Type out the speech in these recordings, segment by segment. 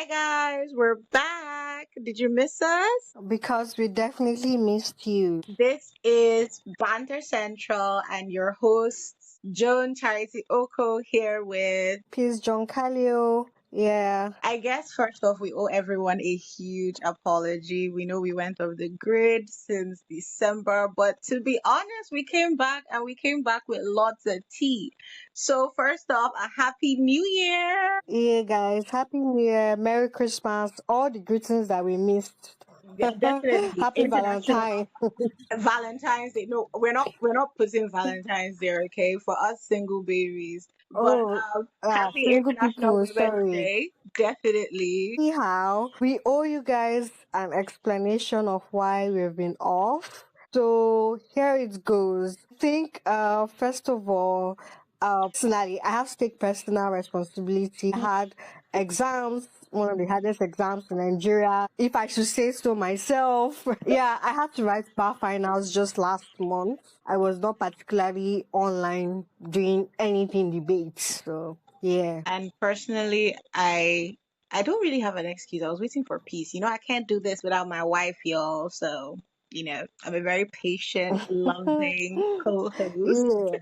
Hi guys, we're back. Did you miss us? Because we definitely missed you. This is Banter Central and your hosts, Joan Charity Oko, here with. Peace, John Calio. Yeah. I guess first off, we owe everyone a huge apology. We know we went off the grid since December, but to be honest, we came back and we came back with lots of tea. So, first off, a happy new year. Yeah, guys. Happy New Year. Merry Christmas. All the greetings that we missed. Definitely Happy international Valentine. Valentine's Day. No, we're not putting Valentine's Day, okay? For us single babies. But Oh, happy single International people. Women's Sorry. Day. Definitely. Anyhow, we owe you guys an explanation of why we've been off. So here it goes. I think first of all, personally, I have to take personal responsibility. I had exams, one of the hardest exams in Nigeria, if I should say so myself. Yeah, I had to write bar finals just last month. I was not particularly online doing anything debate. So yeah. And personally, I don't really have an excuse. I was waiting for peace. I can't do this without my wife, y'all. So, I'm a very patient, loving co-host.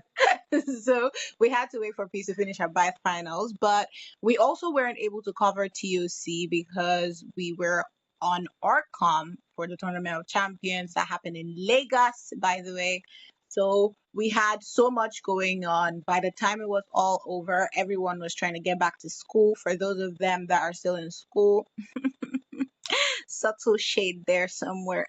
Yeah. So we had to wait for peace to finish our Bath finals, but we also weren't able to cover TOC because we were on ORCOM for the Tournament of Champions that happened in Lagos, by the way. So we had so much going on. By the time it was all over, everyone was trying to get back to school. For those of them that are still in school, subtle shade there somewhere.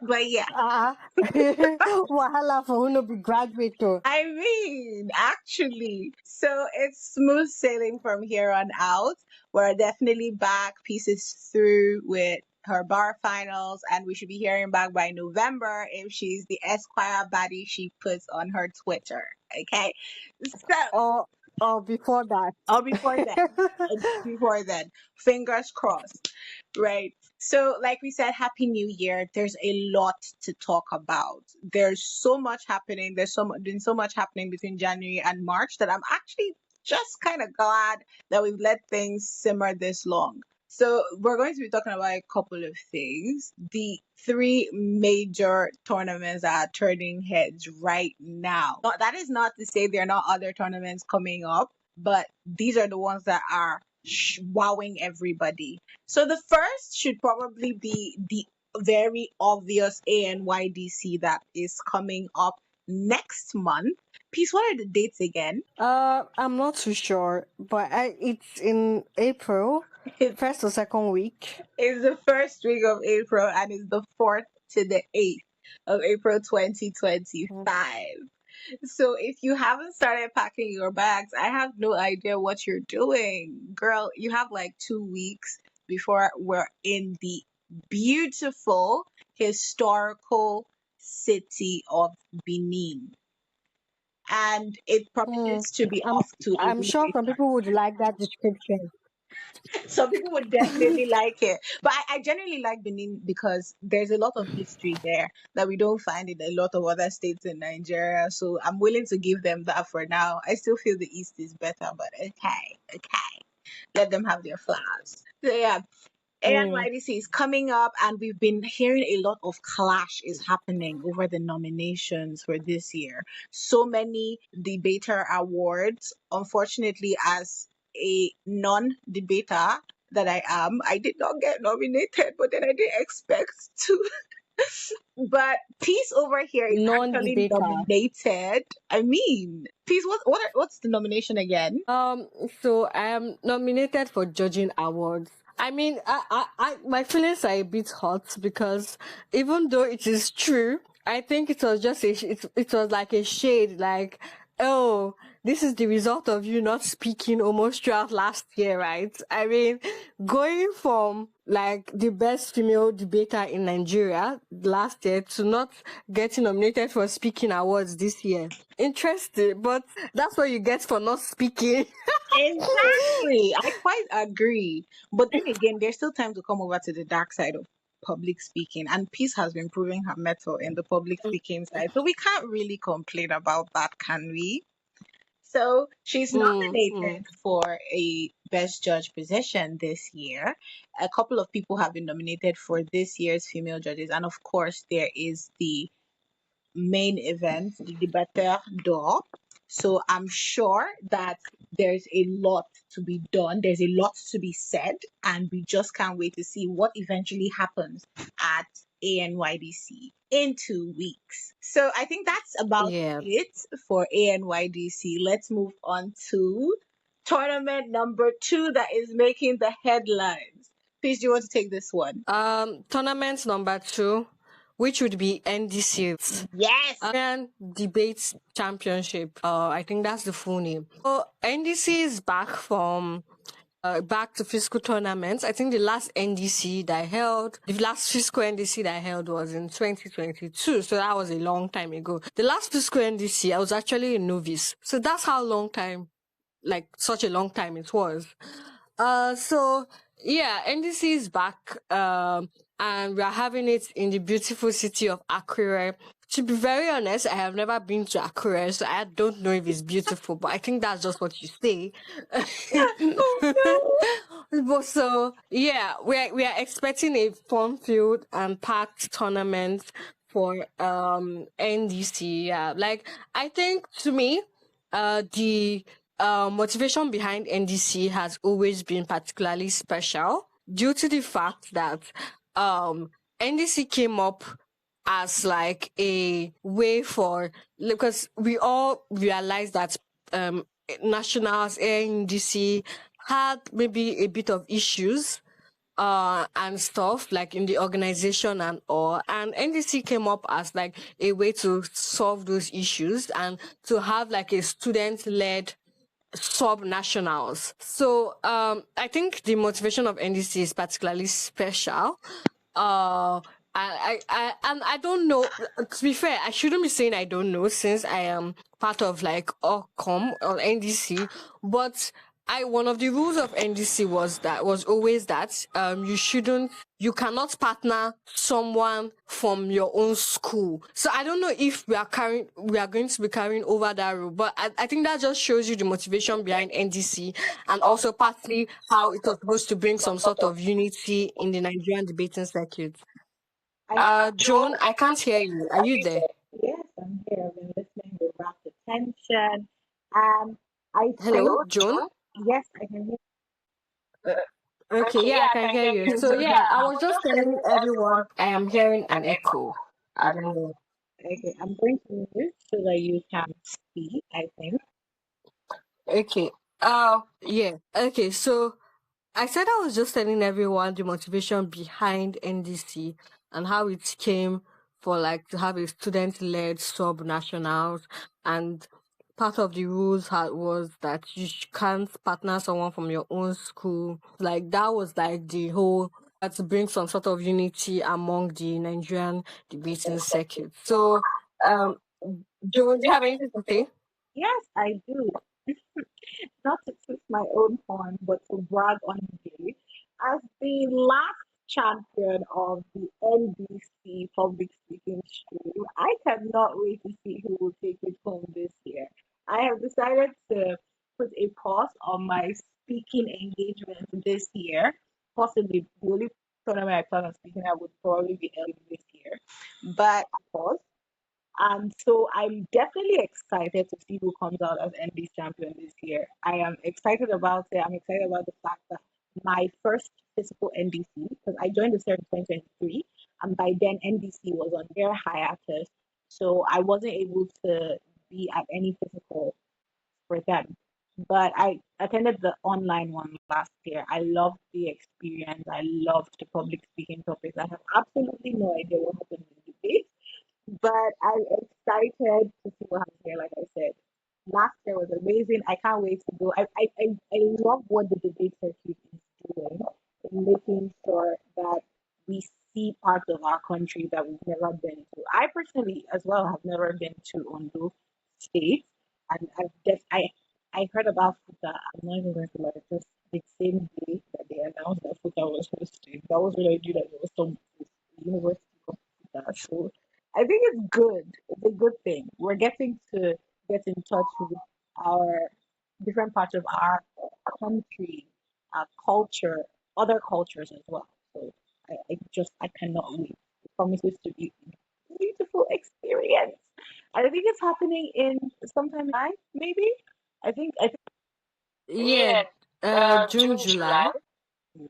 But yeah, Ah, wahala for who no be graduate oh. I mean, actually. So it's smooth sailing from here on out. We're definitely back pieces through with her bar finals, and we should be hearing back by November if she's the Esquire baddie she puts on her Twitter. Okay. So, or or before that. or before then, before then, fingers crossed. Right. So, like we said, Happy New Year. There's a lot to talk about. There's so much happening. Been so much happening between January and March that I'm actually just kind of glad that we've let things simmer this long. So, we're going to be talking about a couple of things. The three major tournaments that are turning heads right now. That is not to say there are not other tournaments coming up, but these are the ones that are wowing everybody. So the first should probably be the very obvious ANYDC that is coming up next month. Peace, what are the dates again? I'm not too sure, but it's in April, It's, first or second week. it's the first week of April and it's the 4th to the 8th of April 2025. So if you haven't started packing your bags, I have no idea what you're doing. Girl, you have like 2 weeks before we're in the beautiful historical city of Benin. And it Hmm. promises to be I'm off to a I'm really sure great some start. people would like that description. Some people would definitely like it. But I genuinely like Benin because there's a lot of history there that we don't find in a lot of other states in Nigeria. So I'm willing to give them that for now. I still feel the East is better, but okay, okay. Let them have their flowers. So yeah. Hmm. ANYDC is coming up, and we've been hearing a lot of clash is happening over the nominations for this year. So many debater awards. Unfortunately, as a non-debater that I am, I did not get nominated, but then I didn't expect to. But Peace over here is actually Non-debater. nominated. I mean, Peace, what's the nomination again? So I am nominated for judging awards. I mean, my feelings are a bit hot because even though it is true, I think it was just it was like a shade, like, oh, this is the result of you not speaking almost throughout last year, right? I mean, going from like the best female debater in Nigeria last year to not getting nominated for speaking awards this year. Interesting, but that's what you get for not speaking. Exactly. I quite agree. But then again, there's still time to come over to the dark side of public speaking. And Peace has been proving her mettle in the public speaking side. So we can't really complain about that, can we? So she's Mm, mm. nominated for a Best Judge position this year. A couple of people have been nominated for this year's female judges, and of course, there is the main event, the Debateur d'Or. So I'm sure that there's a lot to be done. There's a lot to be said, and we just can't wait to see what eventually happens at ANYDC in 2 weeks. So I think that's about Yeah. it for ANYDC. Let's move on to tournament number two that is making the headlines. Please, do you want to take this one? Tournament number two, which would be NDC, Yes. Nigerian Debates Championship. I think that's the full name. So NDC is back from back to fiscal tournaments. I think the last NDC that I held, the last fiscal NDC that I held was in 2022. So that was a long time ago. The last fiscal NDC, I was actually a novice. So that's how long time, like such a long time it was. So yeah, NDC is back, and we are having it in the beautiful city of Akure. To be very honest, I have never been to Akure, so I don't know if it's beautiful, but I think that's just what you say. Oh no. But so yeah, we are expecting a fun-filled and packed tournament for NDC. Yeah, like I think to me, the motivation behind NDC has always been particularly special due to the fact that um, NDC came up as like a way for, because we all realize that nationals NDC had maybe a bit of issues and stuff like in the organization and all, and NDC came up as like a way to solve those issues and to have like a student led sub nationals. So I think the motivation of NDC is particularly special. And I don't know. To be fair, I shouldn't be saying I don't know since I am part of like OCOM or NDC. But one of the rules of NDC was always that you cannot partner someone from your own school. So I don't know if we are going to be carrying over that rule, but I think that just shows you the motivation behind NDC and also partly how it was supposed to bring some sort of unity in the Nigerian debating circuit. Joan, I can't hear you. Are you there? Yes, I'm here. I've been listening with rapt attention. Um, I Hello, think, Joan? yes, I can hear. Uh, okay, yeah, I can hear you. So yeah, I was just telling everyone I am hearing an echo. I don't know. Okay, I'm going to mute so that you can speak, I think. Okay. Yeah. Okay. So I said I was just telling everyone the motivation behind NDC and how it came for like to have a student-led sub-nationals, and part of the rules was that can't partner someone from your own school. Like that was like the whole to bring some sort of unity among the Nigerian debating circuit. So, um, Joe, do you have anything to say? Yes, I do. Not to toot my own horn, but to brag on you. As the last champion of the NBC public speaking stream, I cannot wait to see who will take it home this year. I have decided to put a pause on my speaking engagement this year. Possibly the only tournament I plan on speaking at would probably be LA this year. But of course, and so I'm definitely excited to see who comes out as ND champion this year. I am excited about it. I'm excited about the fact that my first physical NDC, because I joined the year in 2023, and by then NDC was on their hiatus. So I wasn't able to be at any physical for them. But I attended the online one last year. I loved the experience. I loved the public speaking topics. I have absolutely no idea what happened in the debate, but I'm excited to see what happens here. Like I said, last year was amazing. I can't wait to go. I love what the debate circuit is doing in making sure that we see parts of our country that we've never been to. I personally, as well, have never been to Ondo State, and I heard about Futa. I'm not even going to lie, just the same day that they announced that Futa was hosting. That was when I knew that there was some university called Futa. So I think it's good. It's a good thing. We're getting to get in touch with our different parts of our country, culture, other cultures as well. So I cannot wait. It promises to be a beautiful experience. I think it's happening in sometime July, maybe. I think Yeah, June, June, July. July.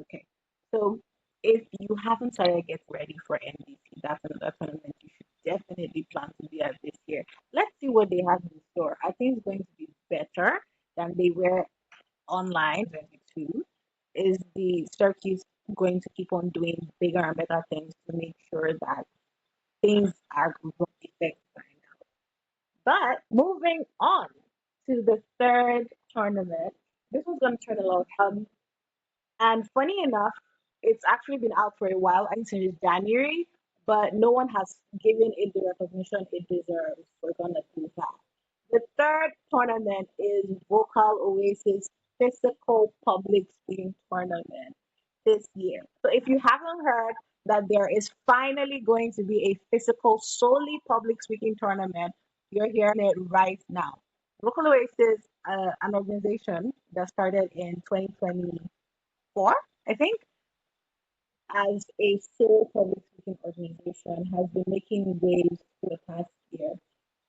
Okay. So if you haven't started getting ready for NDC, that's another tournament you should definitely plan to be at this year. Let's see what they have in store. I think it's going to be better than they were online 22. Is the circuit going to keep on doing bigger and better things to make sure that things are effective right now? But moving on to the third tournament, this was going to turn a lot of and funny enough, it's actually been out for a while, I think since January, but no one has given it the recognition it deserves. We're gonna do that. The third tournament is Vocal Oasis Physical Public Speaking Tournament this year. So if you haven't heard that there is finally going to be a physical, solely public speaking tournament, you're hearing it right now. Vocal Oasis, an organization that started in 2024, I think, as a sole public speaking organization, has been making waves for the past year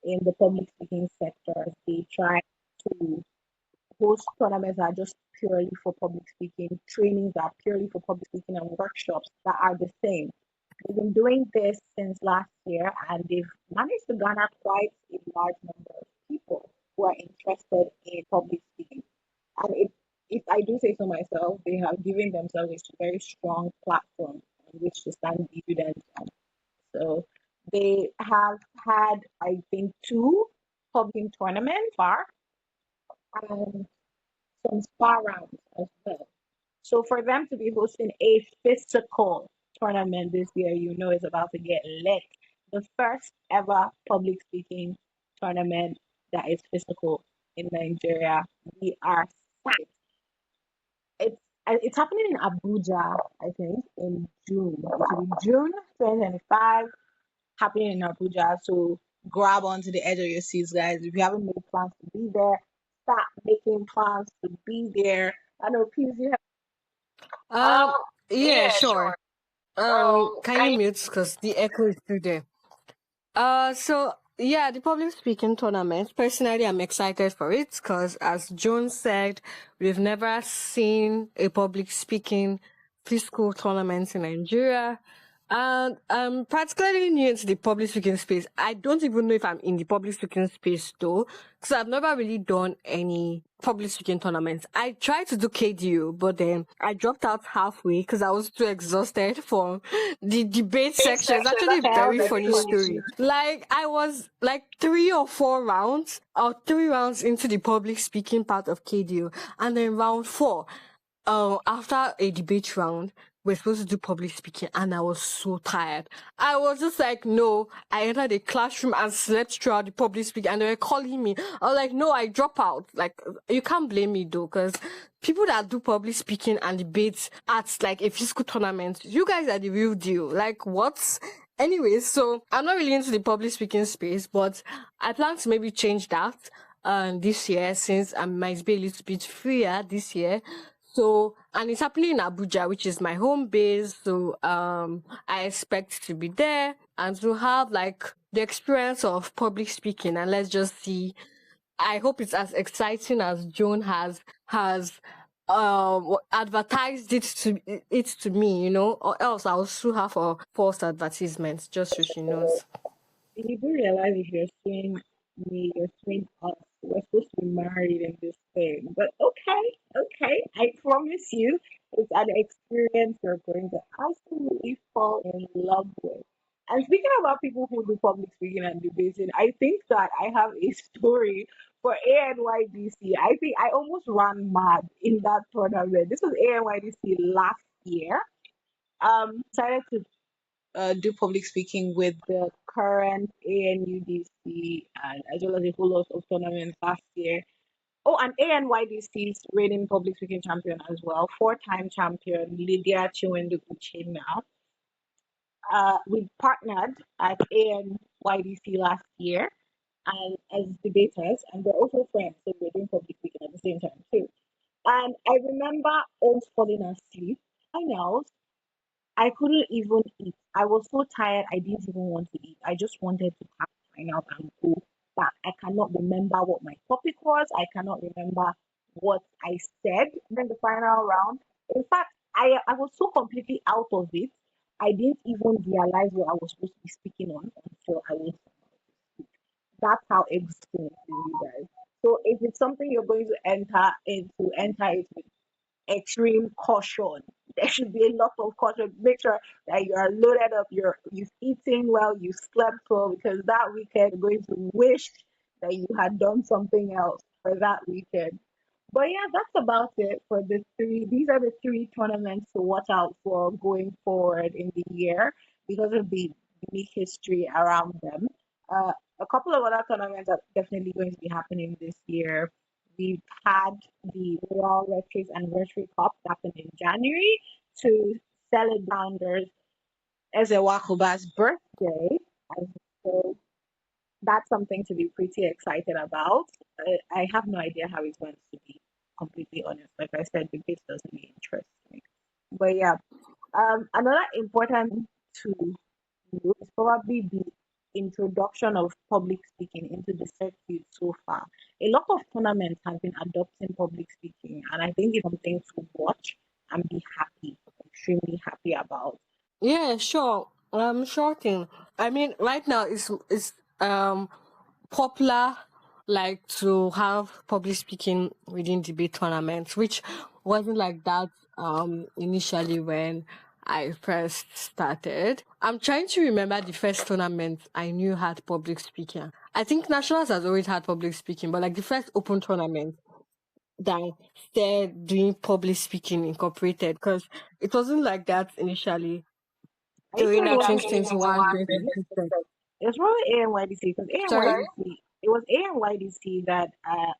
in the public speaking sector. They try to host tournaments that are just purely for public speaking, trainings that are purely for public speaking, and workshops that are the same. They've been doing this since last year, and they've managed to garner quite a large number of people who are interested in public speaking. And if I do say so myself, they have given themselves a very strong platform on which to stand evidence on. So they have had, I think, two public tournaments far and some spa rounds as well. So for them to be hosting a physical tournament this year, you know it's about to get lit. The first ever public speaking tournament that is physical in Nigeria. We are it's happening in Abuja, I think, in June. It will be June 2025, happening in Abuja. So grab onto the edge of your seats, guys. If you haven't made plans to be there, start making plans to be there. I know, Peace, you have. Um, yeah, Yeah, sure. sure. Um, Can you can mute because the echo is still there? So yeah, the public speaking tournament. Personally, I'm excited for it because, as Joan said, we've never seen a public speaking physical tournament in Nigeria. And I'm practically new into the public speaking space. I don't even know if I'm in the public speaking space though, because I've never really done any public speaking tournaments. I tried to do KDU, but then I dropped out halfway because I was too exhausted for the debate you section. It's sections. actually a Okay, I'll very very funny funny story. Like I was like 3 or 4 rounds or 3 rounds into the public speaking part of KDU, and then round four, after a debate round, we're supposed to do public speaking, and I was so tired. I was just like, no. I entered the classroom and slept throughout the public speaking, and they were calling me. I was like, no, I drop out. Like, you can't blame me though, because people that do public speaking and debates at like a physical tournament, you guys are the real deal. Like, what? Anyways, so I'm not really into the public speaking space, but I plan to maybe change that this year, since I might be a little bit freer this year. So, and it's happening in Abuja, which is my home base. So, I expect to be there and to have like the experience of public speaking. And let's just see. I hope it's as exciting as Joan has advertised it to me, or else I'll sue her for false advertisements, just so she knows. You do realize if you're suing me, you're suing us. We're supposed to be married in this thing. But okay, okay. I promise you, it's an experience you're going to absolutely fall in love with. And speaking about people who do public speaking and debating, I think that I have a story for ANYDC. I think I almost ran mad in that tournament. This was ANYDC last year. Decided to do public speaking with the current ANUDC and as well as a whole lot of tournaments last year. Oh, and ANYDC's reigning public speaking champion as well, four-time champion Lydia Chiwendu Uchenna. We partnered at ANYDC last year and as debaters, and we're also friends, so we're doing public speaking at the same time too. And I remember almost falling asleep. Finals, I couldn't even eat. I was so tired, I didn't even want to eat. I just wanted to pack final and go back. I cannot remember what my topic was. I cannot remember what I said during the final round. In fact, I was so completely out of it. I didn't even realize what I was supposed to be speaking on until I was. That's how exhausting it is, you guys. So if it's something you're going to enter it with extreme caution. There should be a lot of caution. Make sure that you are loaded up, you've eaten well, you slept well, because that weekend you're going to wish that you had done something else for that weekend. But yeah, that's about it for the three. These are the three tournaments to watch out for going forward in the year because of the unique history around them. A couple of other tournaments are definitely going to be happening this year. We've had the Royal Referees Anniversary Cup that happened in January to celebrate founders Ezewakuba's birthday. So that's something to be pretty excited about. I have no idea how it's going to be, completely honest. Like I said, the base doesn't really interest me. But yeah, another important to note is probably the introduction of public speaking into the circuit so far. A lot of tournaments have been adopting public speaking, and I think it's something to watch and be happy, extremely happy about. Yeah, sure. Sure thing. I mean, right now it's popular like to have public speaking within debate tournaments, which wasn't like that initially when I first started. I'm trying to remember the first tournament I knew had public speaking. I think Nationals has always had public speaking, but like the first open tournament that started doing public speaking incorporated, because it wasn't like that initially Are you sure during it that wasn't 2021, ANYDC? 2022. It was probably ANYDC because Sorry? ANYDC, it was ANYDC that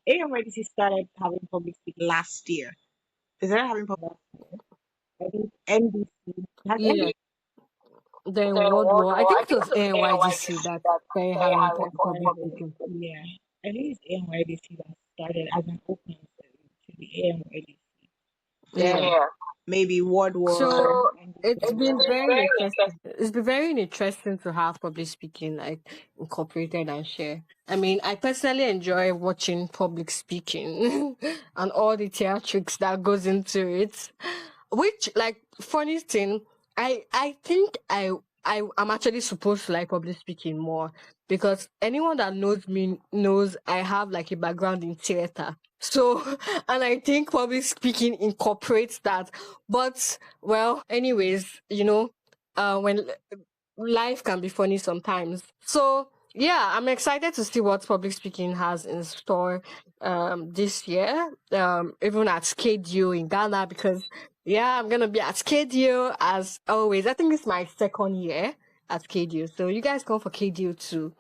ANYDC started having public speaking last year. They started having public speaking. I think NBC has Yeah. NBC. Then World War. I think it was ANYDC that started having public speaking. Yeah, I think it's ANYDC that started as an open to the ANYDC. Then Yeah. maybe World So War. it's been very interesting. It's been very interesting to have public speaking like incorporated and share. I mean, I personally enjoy watching public speaking and all the theatrics that goes into it. Which, like, funny thing, I think I am actually supposed to like public speaking more, because anyone that knows me knows I have like a background in theater. So, and I think public speaking incorporates that. But, well, anyways, when life can be funny sometimes. So, yeah, I'm excited to see what public speaking has in store this year, even at KDO in Ghana, because yeah, I'm gonna be at KDO as always. I think it's my second year at KDO. So you guys come for KDO too.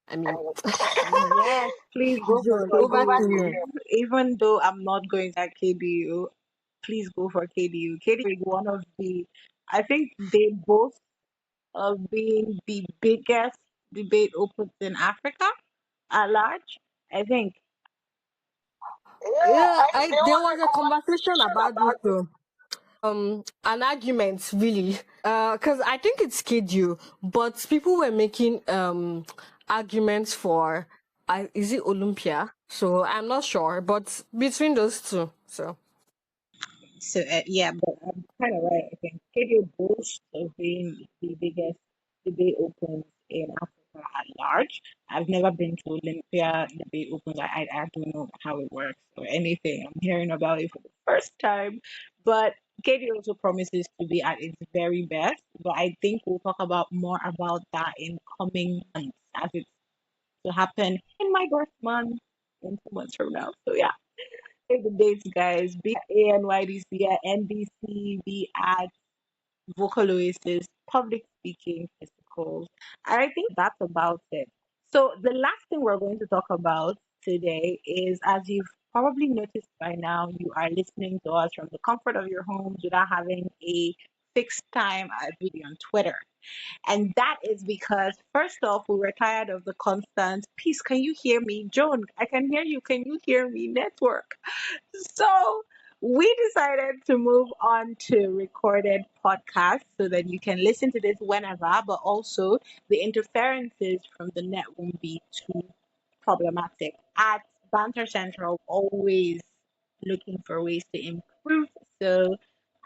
I mean, Yes, please go for John, over to you. KDU. Even though I'm not going to KDU, please go for KDU. KDU is one of the, I think they both of being the biggest debate opens in Africa at large. I think. Yeah, there was a conversation about this too. An argument really, because I think it's schedule, but people were making arguments for is it Olympia? So I'm not sure, but between those two, so So yeah, but I'm kind of right. I think KDU boasts of being the biggest debate opens in Africa at large. I've never been to Olympia debate opens. I don't know how it works or anything. I'm hearing about it for the first time. But KDU also promises to be at its very best. But I think we'll talk about more about that in coming months as it's to happen in my birth month in 2 months from now. So yeah. Save the dates, guys. Be at ANYDC, at NBC, be at Vocal Oasis, public speaking festivals. And I think that's about it. So the last thing we're going to talk about today is, as you've probably noticed by now, you are listening to us from the comfort of your homes without having a sixth time I'd be on Twitter. And that is because, first off, we were tired of the constant, Peace, can you hear me? Joan, I can hear you. Can you hear me? Network. So we decided to move on to recorded podcasts so that you can listen to this whenever, but also the interferences from the net won't be too problematic. At Banter Central, always looking for ways to improve. So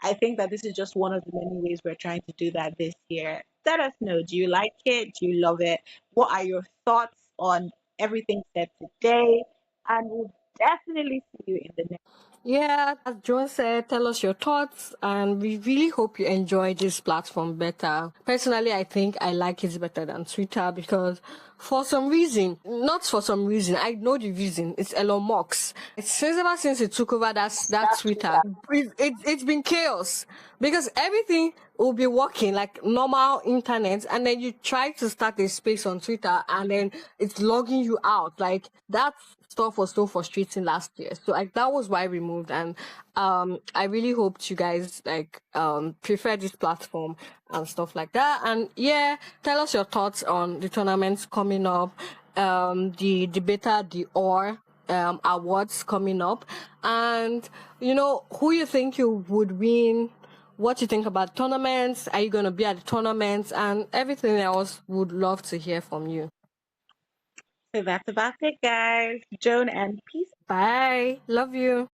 I think that this is just one of the many ways we're trying to do that this year. Let us know. Do you like it? Do you love it? What are your thoughts on everything said today? And we'll definitely see you in the next. Yeah, as Joan said, tell us your thoughts, and we really hope you enjoy this platform better. Personally, I think I like it better than Twitter because for some reason, not for some reason, I know the reason. It's Elon Musk. Ever since he took over that Twitter, it's been chaos because everything will be working like normal internet, and then you try to start a space on Twitter, and then it's logging you out. Like that stuff was so frustrating last year. So like that was why I removed, and I really hoped you guys like prefer this platform and stuff like that. And yeah, tell us your thoughts on the tournaments coming up, the beta, the or awards coming up, and who you think you would win, what you think about tournaments, are you going to be at the tournaments, and everything else. Would love to hear from you. So that's about it, guys. Joan and peace. Bye, love you.